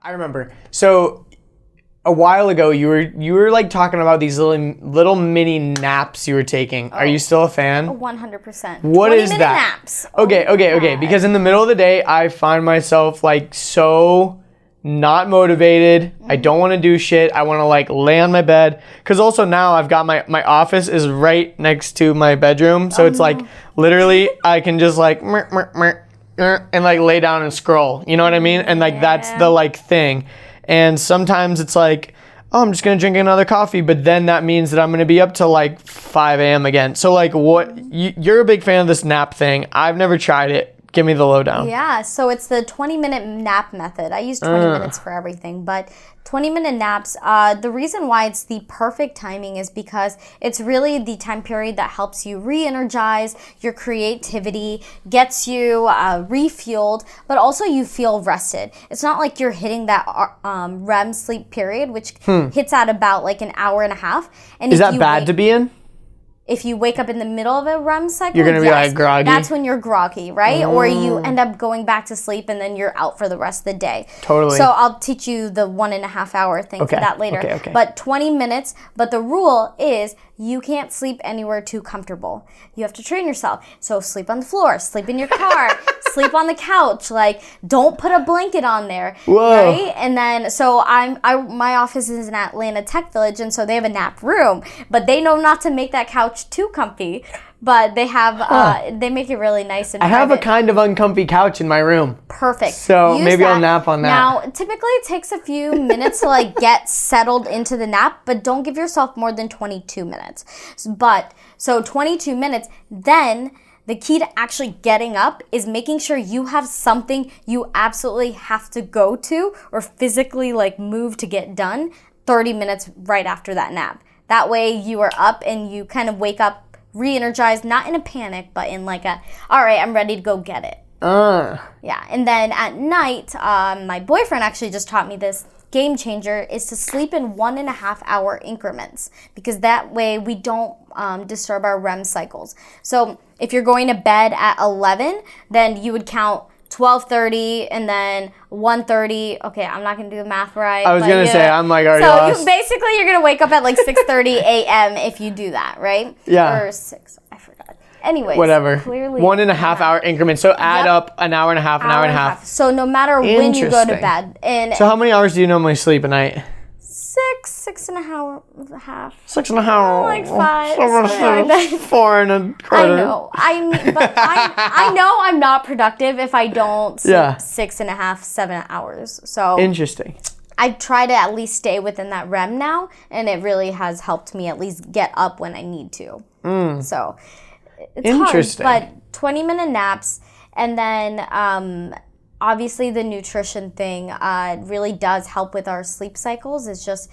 I remember. So a while ago, you were like talking about these little mini naps you were taking. Are you still a fan? 100%. What is that? 20-minute naps. Okay. Because in the middle of the day, I find myself like so not motivated. I don't want to do shit. I want to like lay on my bed. Because also now I've got my office is right next to my bedroom. So it's like literally I can just like and like lay down and scroll. You know what I mean? And like that's the like thing. And sometimes it's like, oh, I'm just going to drink another coffee. But then that means that I'm going to be up till like 5 a.m. again. So like you're a big fan of this nap thing. I've never tried it. Give me the lowdown. Yeah, so it's the 20-minute nap method. I use 20 minutes for everything, but 20-minute naps, the reason why it's the perfect timing is because it's really the time period that helps you re-energize your creativity, gets you refueled, but also you feel rested. It's not like you're hitting that REM sleep period, which hits at about like an hour and a half. And is that bad to be in? If you wake up in the middle of a REM cycle, you're going to be like groggy. That's when you're groggy, right? Or you end up going back to sleep and then you're out for the rest of the day. Totally. So I'll teach you the 1.5 hour thing for that later. Okay. But 20 minutes. But the rule is you can't sleep anywhere too comfortable. You have to train yourself. So sleep on the floor, sleep in your car, sleep on the couch. Like, don't put a blanket on there. Whoa. Right? And then, so my office is in Atlanta Tech Village, and so they have a nap room. But they know not to make that couch too comfy. But they have, they make it really nice and I have private. a kind of uncomfy couch in my room. Perfect. So maybe I'll nap on that. Now, typically it takes a few minutes to like get settled into the nap, but don't give yourself more than 22 minutes. So 22 minutes, then the key to actually getting up is making sure you have something you absolutely have to go to or physically like move to get done 30 minutes right after that nap. That way you are up and you kind of wake up re-energized, not in a panic, but in like a, all right, I'm ready to go get it. Yeah, and then at night, my boyfriend actually just taught me this game changer is to sleep in 1.5 hour increments, because that way we don't disturb our REM cycles. So if you're going to bed at 11, then you would count 12:30 and then 1:30. Okay, I'm not gonna do the math right. I was gonna say I'm like already lost. So basically you're gonna wake up at like 6:30 a.m. if you do that, right? Yeah. Or 6. I forgot. Anyways, whatever. Clearly 1.5 hour increments. So add up an hour and a half, an hour and a half. So no matter when you go to bed, and so how many hours do you normally sleep a night? 6.5. 6.5. Like 5. 4 and a quarter. I know. I know I'm not productive if I don't sleep 6.5, 7 hours. So interesting. I try to at least stay within that REM now, and it really has helped me at least get up when I need to. So it's interesting. hard, but 20-minute naps, and then obviously the nutrition thing really does help with our sleep cycles. It's just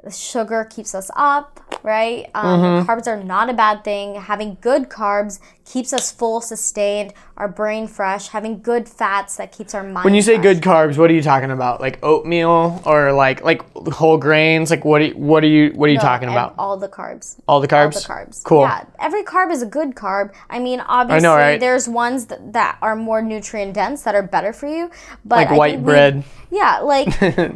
the sugar keeps us up, right? Carbs are not a bad thing. Having good carbs keeps us full, sustained, our brain fresh. Having good fats, that keeps our mind When you say fresh. good carbs, what are you talking about? Like oatmeal or like whole grains? Like what are you talking about? All the carbs. All the carbs? All the carbs. Cool. Yeah, every carb is a good carb. I mean, obviously, right? There's ones that are more nutrient dense that are better for you. But like white bread. Yeah, like,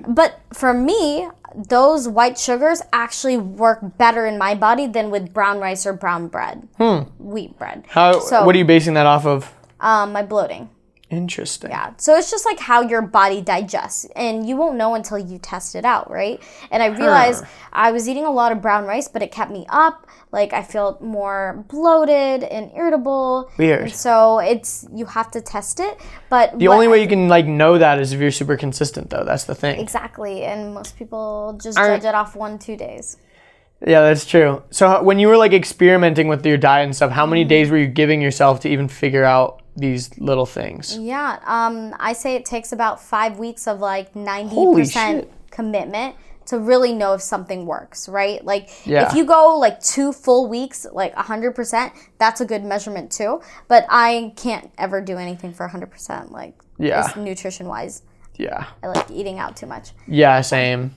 but for me, those white sugars actually work better in my body than with brown rice or brown bread. Wheat bread. What are you basing that off of? My bloating. Interesting. Yeah. So it's just like how your body digests, and you won't know until you test it out, right? And I realized I was eating a lot of brown rice, but it kept me up. Like I felt more bloated and irritable. Weird. And so you have to test it. But the only way you can like know that is if you're super consistent, though. That's the thing. Exactly. And most people just judge it off 1-2 days. Yeah, that's true. So when you were like experimenting with your diet and stuff, how many days were you giving yourself to even figure out these little things? Yeah, I say it takes about 5 weeks of like 90% commitment to really know if something works, right? Like if you go like 2 full weeks, like 100%, that's a good measurement too. But I can't ever do anything for 100%, like just nutrition wise. Yeah. I like eating out too much. Yeah, same.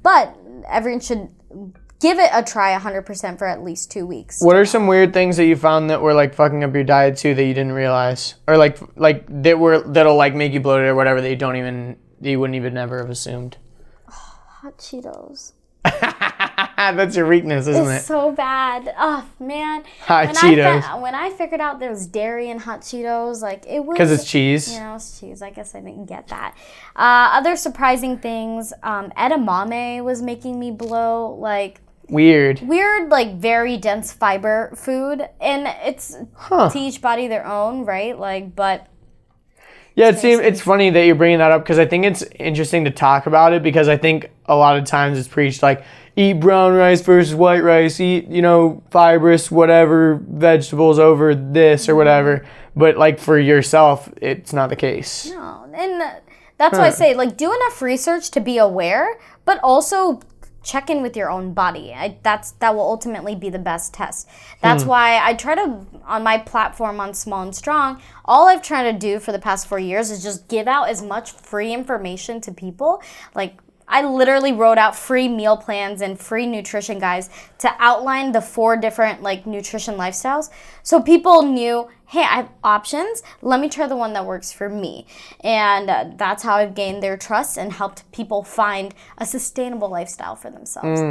But everyone should give it a try 100% for at least 2 weeks. What are some weird things that you found that were like fucking up your diet too that you didn't realize, or like that'll like make you bloated or whatever that you don't even you wouldn't even ever have assumed? Hot Cheetos. That's your weakness, isn't it? It's so bad. Oh, man. Hot Cheetos. When I figured out there was dairy in Hot Cheetos, like, it was... Because it's cheese? You know, it's cheese. I guess I didn't get that. Other surprising things, edamame was making me blow, like... Weird, like, very dense fiber food. And it's to each body their own, right? Like, but... Yeah, it's funny that you're bringing that up because I think it's interesting to talk about it because I think a lot of times it's preached like eat brown rice versus white rice, eat, fibrous whatever vegetables over this or whatever. But like for yourself, it's not the case. No, and that's why I say like do enough research to be aware, but also check in with your own body. That will ultimately be the best test. That's why I try to, on my platform on Small and Strong, all I've tried to do for the past 4 years is just give out as much free information to people. Like, I literally wrote out free meal plans and free nutrition guides to outline the 4 different like nutrition lifestyles. So people knew, hey, I have options. Let me try the one that works for me. And that's how I've gained their trust and helped people find a sustainable lifestyle for themselves.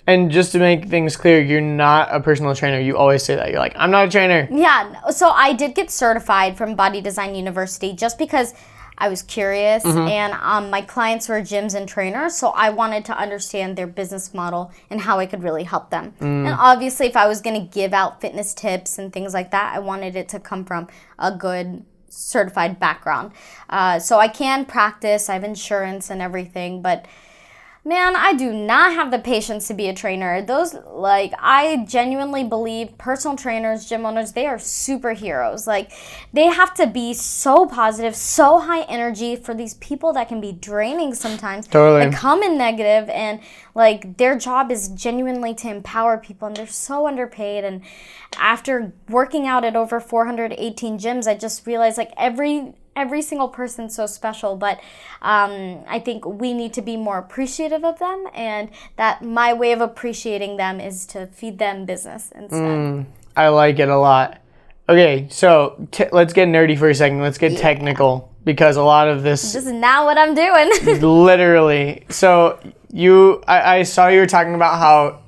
And just to make things clear, you're not a personal trainer. You always say that. You're like, I'm not a trainer. Yeah. So I did get certified from Body Design University just because I was curious, and my clients were gyms and trainers, so I wanted to understand their business model and how I could really help them. And obviously, if I was going to give out fitness tips and things like that, I wanted it to come from a good certified background. So I can practice, I have insurance and everything, but man, I do not have the patience to be a trainer. I genuinely believe personal trainers, gym owners, they are superheroes. Like, they have to be so positive, so high energy for these people that can be draining sometimes. Totally. They come in negative, and, like, their job is genuinely to empower people, and they're so underpaid. And after working out at over 418 gyms, I just realized, like, every single person's so special, but I think we need to be more appreciative of them, and that my way of appreciating them is to feed them business instead. I like it a lot. Okay, so let's get nerdy for a second. Let's get technical because a lot of this is not what I'm doing. Literally. So I saw you were talking about how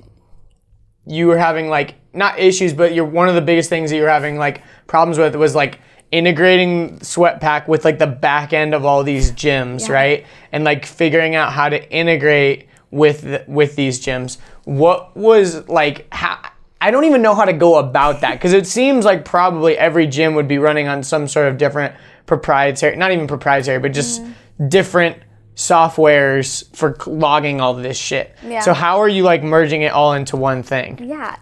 you were having like not issues, but one of the biggest things that you were having like problems with was like integrating Sweatpack with like the back end of all these gyms, right? And like figuring out how to integrate with these gyms. What was like, I don't even know how to go about that because it seems like probably every gym would be running on some sort of different proprietary, not even proprietary, but just different softwares for logging all of this shit. Yeah. So how are you like merging it all into one thing? Yeah.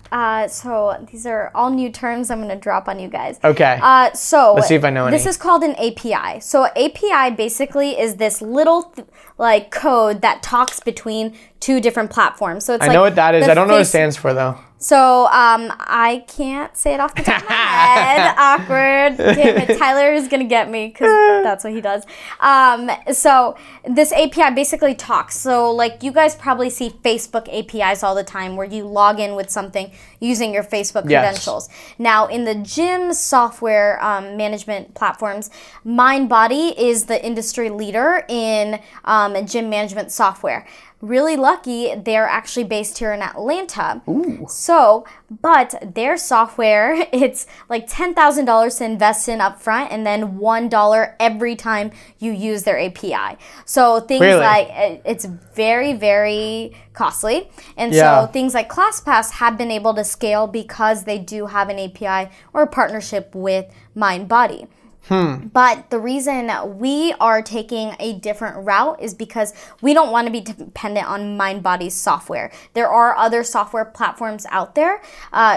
So these are all new terms I'm going to drop on you guys. Okay. So let's see if I know any. This is called an API. So API basically is this little like code that talks between 2 different platforms. So it's I know what that is. I don't know what it stands for though. So I can't say it off the top of my head. Awkward. Damn it. Tyler is going to get me because that's what he does. So this API basically talks. So like you guys probably see Facebook APIs all the time where you log in with something using your Facebook credentials. Now in the gym software management platforms, MindBody is the industry leader in gym management software. Really lucky, they're actually based here in Atlanta. Ooh. So, but their software, it's like $10,000 to invest in upfront and then $1 every time you use their API. So things like, it's very, very costly. And so things like ClassPass have been able to scale because they do have an API or a partnership with MindBody. But the reason we are taking a different route is because we don't want to be dependent on MindBody's software. There are other software platforms out there,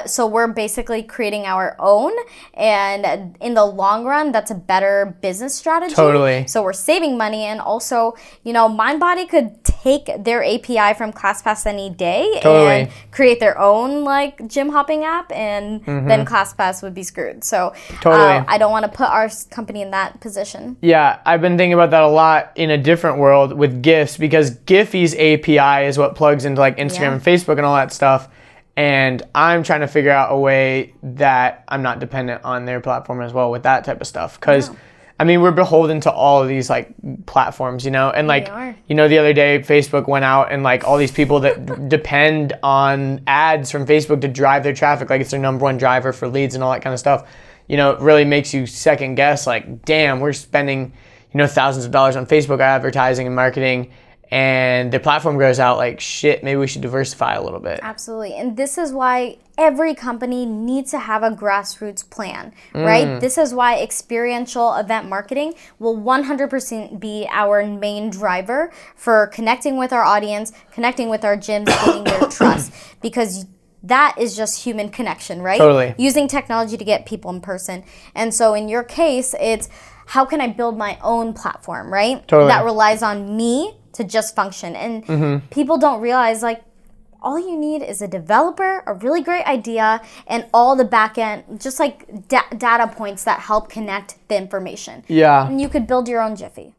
so we're basically creating our own, and in the long run, that's a better business strategy. Totally. So we're saving money, and also, MindBody could take their API from ClassPass any day and create their own like gym hopping app, and then ClassPass would be screwed. So I don't want to put our company in that position. Yeah, I've been thinking about that a lot in a different world with GIFs because Giphy's API is what plugs into like Instagram and Facebook and all that stuff. And I'm trying to figure out a way that I'm not dependent on their platform as well with that type of stuff. Because I mean, we're beholden to all of these like platforms, you know, and like, are. you know, the other day Facebook went out and like all these people that depend on ads from Facebook to drive their traffic, like it's their number one driver for leads and all that kind of stuff, you know, it really makes you second guess like, damn, we're spending, you know, thousands of dollars on Facebook advertising and marketing, and the platform goes out, like, shit, maybe we should diversify a little bit. Absolutely. And this is why every company needs to have a grassroots plan, right? This is why experiential event marketing will 100% be our main driver for connecting with our audience, connecting with our gyms, gaining their trust, because that is just human connection, right? Totally. Using technology to get people in person. And so in your case, it's how can I build my own platform, right? Totally. That relies on me to just function. And people don't realize, like, all you need is a developer, a really great idea, and all the back end, just like data points that help connect the information. Yeah. And you could build your own Jiffy.